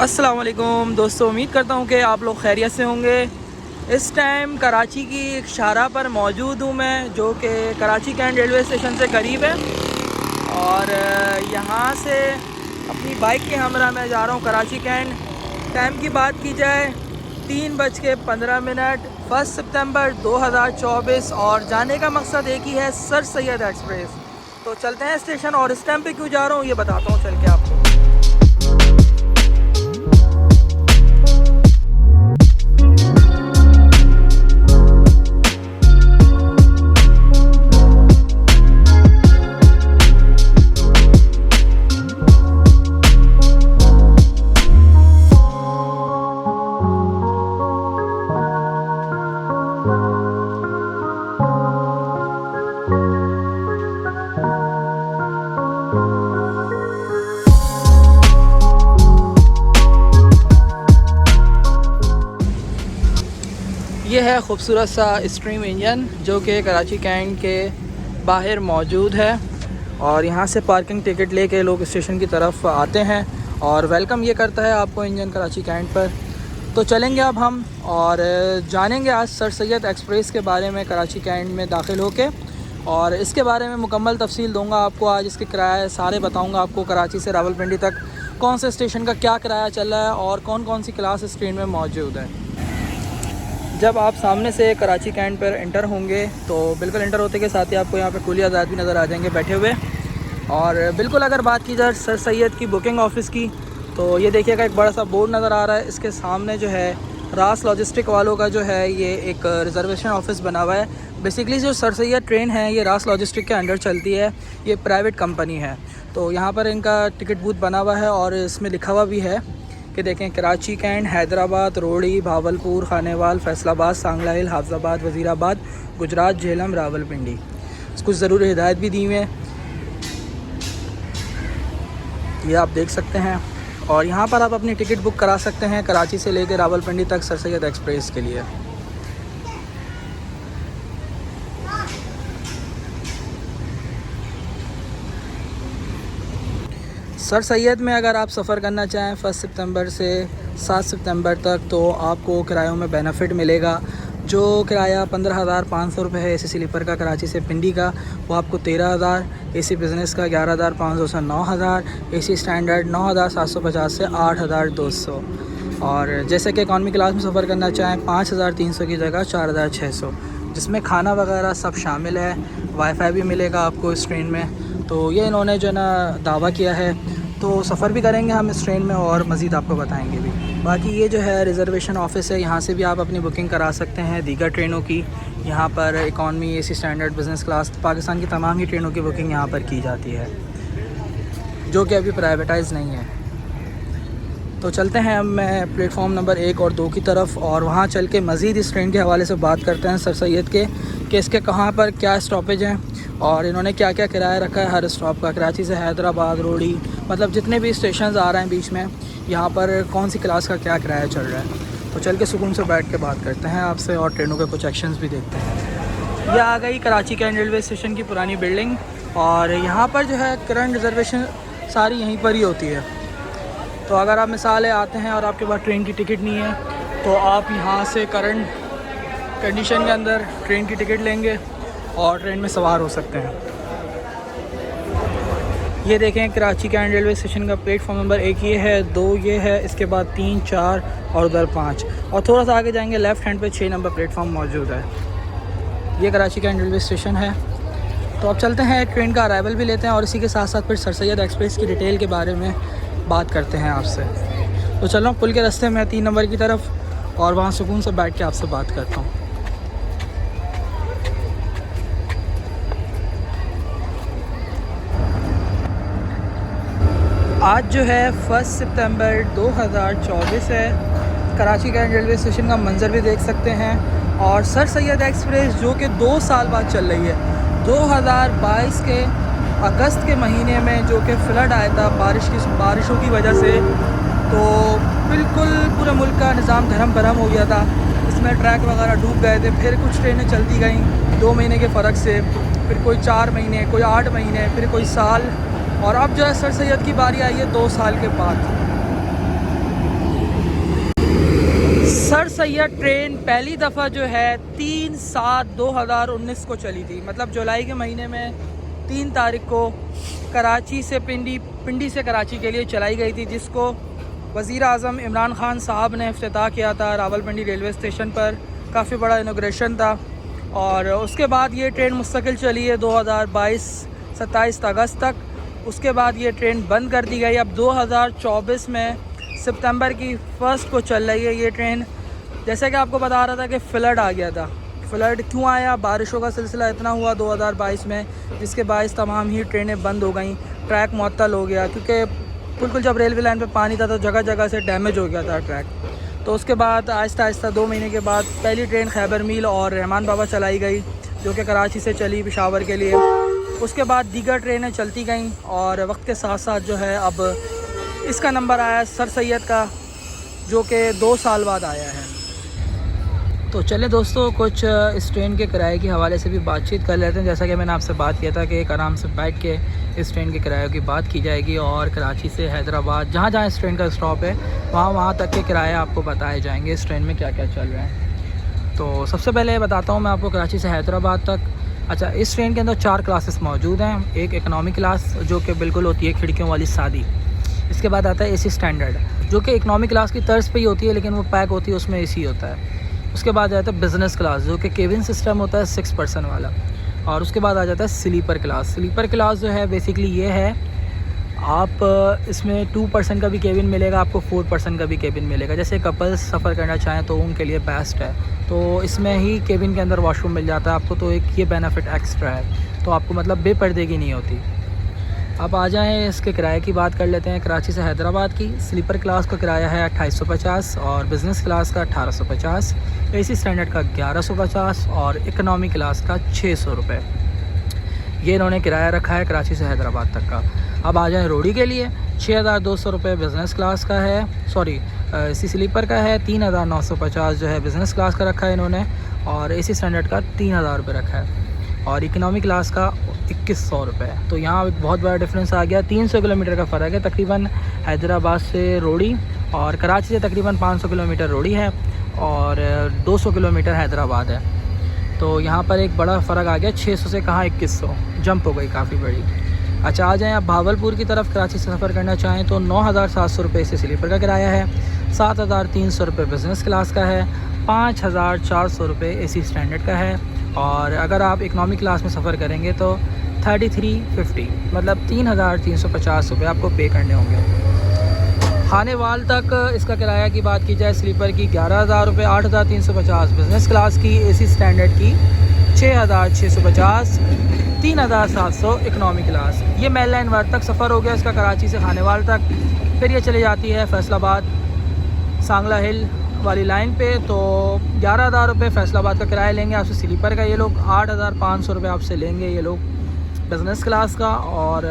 अस्सलाम वालेकुम दोस्तों, उम्मीद करता हूँ कि आप लोग खैरियत से होंगे। इस टाइम कराची की एक शाहराह पर मौजूद हूँ मैं, जो कि कराची कैंट रेलवे स्टेशन से करीब है। और यहाँ से अपनी बाइक के हमरा मैं जा रहा हूँ कराची कैंट। टाइम की बात की जाए 3:15 1 सितंबर 2024 और जाने का मकसद एक ही है, सर सैयद एक्सप्रेस। तो चलते हैं स्टेशन। और इस टाइम पे क्यों जा रहा हूँ ये बताता हूँ चल के आपको। ये है खूबसूरत सा स्ट्रीम इंजन जो कि कराची कैंट के बाहर मौजूद है। और यहाँ से पार्किंग टिकट लेके लोग स्टेशन की तरफ आते हैं और वेलकम ये करता है आपको इंजन कराची कैंट पर। तो चलेंगे अब हम और जानेंगे आज सर सैयद एक्सप्रेस के बारे में कराची कैंट में दाखिल होके, और इसके बारे में मुकम्मल तफसील दूंगा आपको। आज इसके किराए सारे बताऊंगा आपको। कराची से रावलपिंडी तक कौन से स्टेशन का क्या किराया चल रहा है और कौन कौन सी क्लास इस ट्रेन में मौजूद है। जब आप सामने से कराची कैंट पर इंटर होंगे तो बिल्कुल इंटर होते के साथ ही आपको यहाँ पे कुली आज़ाद भी नज़र आ जाएंगे बैठे हुए। और बिल्कुल अगर बात की जाए सर सैयद की बुकिंग ऑफ़िस की, तो ये देखिएगा एक बड़ा सा बोर्ड नज़र आ रहा है। इसके सामने जो है रास लॉजिस्टिक वालों का जो है ये एक रिज़र्वेशन ऑफ़िस बना हुआ है। बेसिकली जो सर सैयद ट्रेन है ये रास लॉजिस्टिक के अंडर चलती है, ये प्राइवेट कंपनी है। तो यहाँ पर इनका टिकट बूथ बना हुआ है और इसमें लिखा हुआ भी है कि देखें कराची कैंट, हैदराबाद, रोड़ी, भावलपुर, खानेवाल, फैसलाबाद, सांगला हिल, हाफजाबाद, वज़ीराबाद, गुजरात, झेलम, रावलपिंडी। कुछ ज़रूरी हिदायत भी दी हुई हैं, ये आप देख सकते हैं। और यहाँ पर आप अपनी टिकट बुक करा सकते हैं कराची से लेकर रावलपिंडी तक सर सैयद एक्सप्रेस के लिए। सर सैयद में अगर आप सफ़र करना चाहें 1 सितंबर से 7 सितंबर तक, तो आपको किरायों में बेनिफिट मिलेगा। जो किराया 15,500 रुपये है एसी स्लीपर का कराची से पिंडी का, वो आपको 13,000, एसी बिज़नेस का 11,500 से 9,000, एसी स्टैंडर्ड 9,750 से 8,200। और जैसे कि इकॉनमी क्लास में सफ़र करना चाहें 5,300 की जगह 4,600, जिसमें खाना वगैरह सब शामिल है। वाईफाई भी मिलेगा आपको इस ट्रेन में। तो ये इन्होंने जो है ना दावा किया है। तो सफ़र भी करेंगे हम इस ट्रेन में और मज़ीद आपको बताएंगे भी। बाकी ये जो है रिज़र्वेशन ऑफ़िस है, यहाँ से भी आप अपनी बुकिंग करा सकते हैं दीगर ट्रेनों की। यहाँ पर economy, AC standard, business class, Pakistan की तमाम ही ट्रेनों की बुकिंग यहाँ पर की जाती है, जो कि अभी प्राइवेटाइज़ नहीं है। तो चलते हैं अब मैं प्लेटफॉर्म नंबर 1 और 2 की तरफ, और वहाँ चल के मज़ीद इस ट्रेन के हवाले से बात करते हैं सर सैयद के, कि इसके कहाँ पर क्या स्टॉपेज हैं और इन्होंने क्या क्या किराया रखा है हर स्टॉप का। कराची से हैदराबाद, रोड़ी, मतलब जितने भी स्टेशन आ रहे हैं बीच में, यहाँ पर कौन सी क्लास का क्या किराया चल रहा है। तो चल के सुकून से बैठ के बात करते हैं आपसे और ट्रेनों के कुछ एक्शंस भी देखते हैं। यह आ गई कराची कैंट रेलवे स्टेशन की पुरानी बिल्डिंग, और यहाँ पर जो है करंट रिजर्वेशन सारी यहीं पर ही होती है। तो अगर आप मिसाल आते हैं और आपके पास ट्रेन की टिकट नहीं है, तो आप यहाँ से करंट कंडीशन के अंदर ट्रेन की टिकट लेंगे और ट्रेन में सवार हो सकते हैं। ये देखें कराची कैंट रेलवे स्टेशन का प्लेटफॉर्म नंबर 1 ये है, 2 ये है, इसके बाद 3, 4 और उधर 5, और थोड़ा सा आगे जाएंगे लेफ़्ट हैंड पे 6 नंबर प्लेटफॉर्म मौजूद है। ये कराची कैंट रेलवे स्टेशन है। तो अब चलते हैं ट्रेन का अराइवल भी लेते हैं और इसी के साथ साथ फिर सर सैयद एक्सप्रेस की डिटेल के बारे में बात करते हैं आपसे। तो चलो पुल के रास्ते में 3 नंबर की तरफ, और वहाँ सुकून से बैठ के आपसे बात करता हूँ। आज जो है 1 सितंबर 2024 है। कराची कैंट रेलवे स्टेशन का मंज़र भी देख सकते हैं। और सर सैयद एक्सप्रेस जो कि 2 साल बाद चल रही है, 2022 के अगस्त के महीने में, जो कि फ्लड आया था बारिशों की वजह से, तो बिल्कुल पूरे मुल्क का निज़ाम धर्म भरम हो गया था। इसमें ट्रैक वगैरह डूब गए थे। फिर कुछ ट्रेनें चलती गईं 2 महीने के फ़र्क से, फिर कोई 4 महीने, कोई 8 महीने, फिर कोई साल, और अब जो है सर सैयद की बारी आई है 2 साल के बाद। सर सैयद ट्रेन पहली दफ़ा जो है 3/7/2019 को चली थी, मतलब जुलाई के महीने में 3 तारीख को कराची से पिंडी से कराची के लिए चलाई गई थी, जिसको वज़ीर आज़म इमरान ख़ान साहब ने इफ्तिताह किया था रावलपिंडी रेलवे स्टेशन पर। काफ़ी बड़ा इनॉग्रेशन था और उसके बाद ये ट्रेन मुस्तकिल चली है 2022 27 अगस्त तक। उसके बाद ये ट्रेन बंद कर दी गई। अब 2024 में सितंबर की 1 को चल रही है ये ट्रेन। जैसे कि आपको बता रहा था कि फ्लड आ गया था। फ्लड क्यों आया? बारिशों का सिलसिला इतना हुआ 2022 में, जिसके बायस तमाम ही ट्रेनें बंद हो गई, ट्रैक मुअत्तल हो गया, क्योंकि बिल्कुल जब रेलवे लाइन पे पानी था तो जगह जगह से डैमेज हो गया था ट्रैक। तो उसके बाद आहिस्ता आहिस्ता 2 महीने के बाद पहली ट्रेन खैबर मील और रहमान बाबा चलाई गई, जो कि कराची से चली पेशावर के लिए। उसके बाद दीगर ट्रेनें चलती गईं और वक्त के साथ साथ जो है अब इसका नंबर आया सर सैयद का, जो कि 2 साल बाद आया है। तो चले दोस्तों, कुछ इस ट्रेन के किराए के हवाले से भी बातचीत कर लेते हैं। जैसा कि मैंने आपसे बात किया था कि एक आराम से बैठ के इस ट्रेन के किराए की बात की जाएगी और कराची से हैदराबाद जहाँ जहाँ इस ट्रेन का स्टॉप है वहाँ तक के किराए आपको बताए जाएंगे इस ट्रेन में क्या क्या चल रहा है। तो सबसे पहले बताता हूँ मैं आपको कराची से हैदराबाद तक। अच्छा, इस ट्रेन के अंदर 4 क्लासेस मौजूद हैं। एक इकनॉमी क्लास जो कि बिल्कुल होती है खिड़कियों वाली सादी। इसके बाद आता है एसी स्टैंडर्ड, जो कि इकनॉमी क्लास की तर्ज पे ही होती है, लेकिन वो पैक होती है, उसमें एसी होता है। उसके बाद आता है बिज़नेस क्लास, जो कि केबिन सिस्टम होता है 6 पर्सन वाला। और उसके बाद आ जाता है स्लीपर क्लास। स्लीपर क्लास जो है बेसिकली ये है, आप इसमें 2 पर्सन का भी केबिन मिलेगा, आपको 4 पर्सन का भी केबिन मिलेगा। जैसे कपल्स सफ़र करना चाहें तो उनके लिए बेस्ट है। तो इसमें ही केबिन के अंदर वॉशरूम मिल जाता है आपको, तो एक ये बेनिफिट एक्स्ट्रा है, तो आपको मतलब बेपर्दे की नहीं होती। अब आ जाएँ इसके किराए की बात कर लेते हैं। कराची से हैदराबाद की स्लीपर क्लास का किराया है 2850 और बिज़नेस क्लास का 1850, एसी स्टैंडर्ड का 1150 और इकनॉमी क्लास का 600 रुपये। ये इन्होंने किराया रखा है कराची से हैदराबाद तक का। अब आ जाएँ रोडी के लिए। 6200 रुपये बिज़नेस क्लास का है, सॉरी एसी स्लीपर का है। 3950 जो है बिज़नेस क्लास का रखा है इन्होंने, और एसी स्टैंडर्ड का 3000 रुपये रखा है, और इकनॉमी क्लास का 2100 रुपये। तो यहाँ एक बहुत बड़ा डिफरेंस आ गया। 300 किलोमीटर का फ़र्क है तकरीबन हैदराबाद से रोडी, और कराची से तकरीबन 500 किलोमीटर रोडी है और 200 किलोमीटर हैदराबाद है। तो यहाँ पर एक बड़ा फ़र्क आ गया, 600 से कहाँ 2100, जंप हो गई काफ़ी बड़ी। अच्छा, आ जाएँ आप भावलपुर की तरफ। कराची से सफ़र करना चाहें तो 9700 रुपये से स्लीपर का किराया है, 7300 रुपये बिज़नेस क्लास का है, 5400 रुपये एसी स्टैंडर्ड का है, और अगर आप इकनॉमी क्लास में सफ़र करेंगे तो 3350 मतलब 3350 रुपये आपको पे करने होंगे। खानेवाल तक इसका किराया की बात की जाए, स्लीपर की 11000 रुपये, 8350, बिज़नेस क्लास की, एसी स्टैंडर्ड की 6650, 3700 इकनॉमी क्लास। ये मेल लाइन वर्ड तक सफ़र हो गया इसका कराची से खानेवाल तक। फिर ये चली जाती है फैसलाबाद सांगला हिल वाली लाइन पे। तो 11000 रुपये फैसलाबाद का किराया लेंगे आपसे स्लीपर का ये लोग, 8500 रुपये आपसे लेंगे ये लोग बिज़नेस क्लास का, और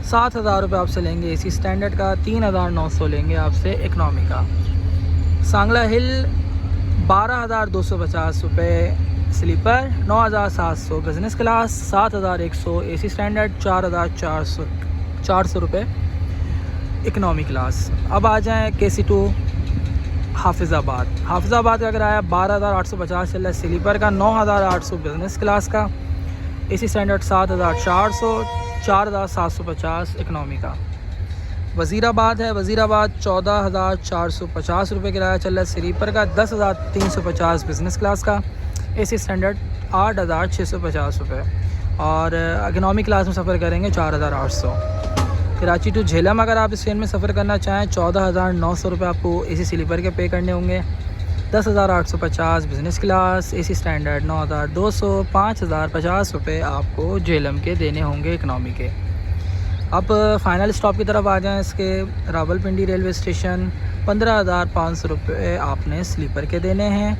7000 रुपये आपसे लेंगे एसी स्टैंडर्ड का, 3900 लेंगे आपसे इकनॉमी का। सांगला हिल 12250 रुपये sleeper, 9700 business class, 7100 AC standard, 4400 रुपये इकनॉमी क्लास। अब आ जाएँ KC2 हाफिज़ाबाद का किराया 12850 चल रहा है स्लीपर का, 9800 बिज़नेस क्लास का, एसी स्टैंडर्ड 7400, 4750 इकनॉमी का। वज़ीराबाद है, वज़ीराबाद 14450 रुपये किराया चल रहा है स्लीपर का, 10350 बिज़नेस क्लास का, एसी स्टैंडर्ड 8650 रुपये, और इकनॉमी क्लास में सफ़र करेंगे 4800। कराची टू झेलम अगर आप इस ट्रेन में सफ़र करना चाहें 14900 रुपये आपको एसी स्लीपर के पे करने होंगे, 10850 बिज़नेस क्लास, एसी स्टैंडर्ड 9200, 5050 रुपये आपको झेलम के देने होंगे इकनॉमी के। अब फ़ाइनल स्टॉप की तरफ आ जाएं इसके, रावलपिंडी रेलवे स्टेशन। 15500 रुपये आपने स्लीपर के देने हैं,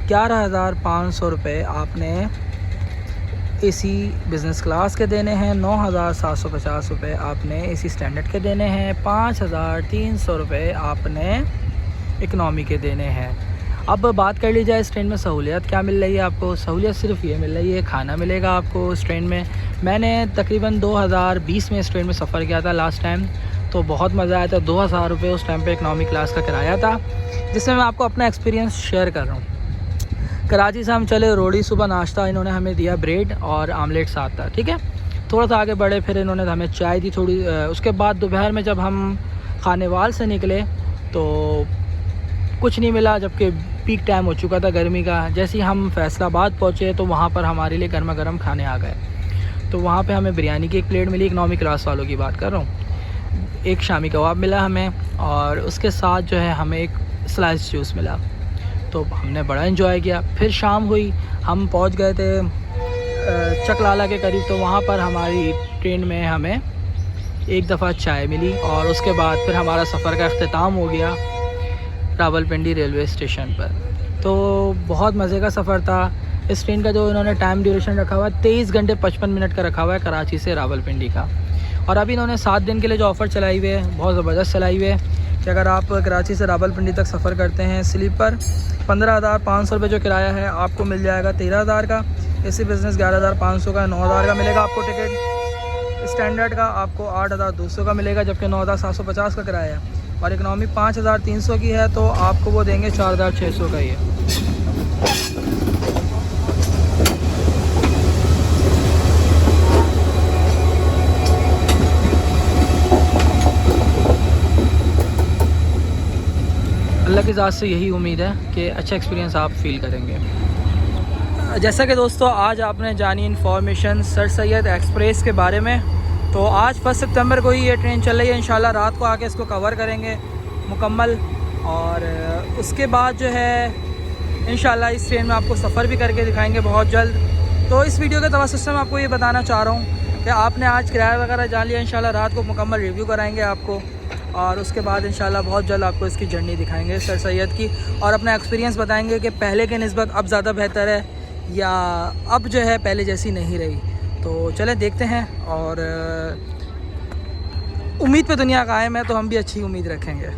11500 रुपये आपने एसी बिज़नेस क्लास के देने हैं, 9750 रुपये आपने एसी स्टैंडर्ड के देने हैं, 5300 रुपये आपने इकनॉमी के देने हैं। अब बात कर ली जाए इस ट्रेन में सहूलियत क्या मिल रही है आपको। सहूलियत सिर्फ ये मिल रही है, खाना मिलेगा आपको इस ट्रेन में। मैंने तकरीबन 2020 में इस ट्रेन में सफ़र किया था लास्ट टाइम, तो बहुत मज़ा आया था। 2000 रुपये उस टाइम पे इकनॉमी क्लास का किराया था, जिसमें मैं आपको अपना एक्सपीरियंस शेयर कर रहा हूँ। कराची से हम चले रोडी, सुबह नाश्ता इन्होंने हमें दिया, ब्रेड और आमलेट साथ था, ठीक है। थोड़ा सा आगे बढ़े, फिर इन्होंने हमें चाय दी थोड़ी। उसके बाद दोपहर में जब हम खानेवाल से निकले तो कुछ नहीं मिला, जबकि पीक टाइम हो चुका था गर्मी का। जैसे ही हम फैसलाबाद पहुँचे तो वहाँ पर हमारे लिए गर्मा गर्म खाने आ गए। तो वहाँ पे हमें बिरयानी की एक प्लेट मिली, इकनॉमी क्लास वालों की बात कर रहा हूँ। एक शामी कबाब मिला हमें, और उसके साथ जो है हमें एक स्लाइस जूस मिला। तो हमने बड़ा इन्जॉय किया। फिर शाम हुई, हम पहुँच गए थे चकलाला के करीब। तो वहाँ पर हमारी ट्रेन में हमें एक दफ़ा चाय मिली, और उसके बाद फिर हमारा सफ़र का अख्तिताम हो गया रावलपिंडी रेलवे स्टेशन पर। तो बहुत मज़े का सफ़र था। इस ट्रेन का जो इन्होंने टाइम ड्यूरेशन रखा हुआ है 23 घंटे 55 मिनट का रखा हुआ है कराची से रावलपिंडी का। और अभी इन्होंने 7 दिन के लिए जो ऑफ़र चलाई हुई है, बहुत ज़बरदस्त चलाई हुई है कि अगर आप कराची से रावलपिंडी तक सफ़र करते हैं स्लीपर, 15,500 रुपये जो किराया है आपको मिल जाएगा 13,000 का। एसी बिज़नेस 11,500 का, 9,000 का मिलेगा आपको टिकट। स्टैंडर्ड का आपको 8,200 का मिलेगा, जबकि 9,750 का किराया है। और इकनॉमी 5,300 की है, तो आपको वो देंगे 4,600 का ही है। अल्लाह की ज़ात से यही उम्मीद है कि अच्छा एक्सपीरियंस आप फ़ील करेंगे। जैसा कि दोस्तों आज आपने जानी इन्फॉर्मेशन सर सैयद एक्सप्रेस के बारे में। तो आज 1 सितंबर को ही ये ट्रेन चल रही है। इंशाल्लाह रात को आके इसको कवर करेंगे मुकम्मल, और उसके बाद जो है इंशाल्लाह इस ट्रेन में आपको सफ़र भी करके दिखाएंगे बहुत जल्द। तो इस वीडियो के तवज्जुह से मैं आपको ये बताना चाह रहा हूँ कि आपने आज किराया वगैरह जान लिया। इंशाल्लाह रात को मुकम्मल रिव्यू कराएंगे आपको, और उसके बाद इंशाल्लाह बहुत जल्द आपको इसकी जर्नी दिखाएंगे सर सैयद की, और अपना एक्सपीरियंस बताएंगे कि पहले के निस्बत अब ज़्यादा बेहतर है या अब जो है पहले जैसी नहीं रही। तो चलें देखते हैं, और उम्मीद पे दुनिया कायम है, तो हम भी अच्छी उम्मीद रखेंगे।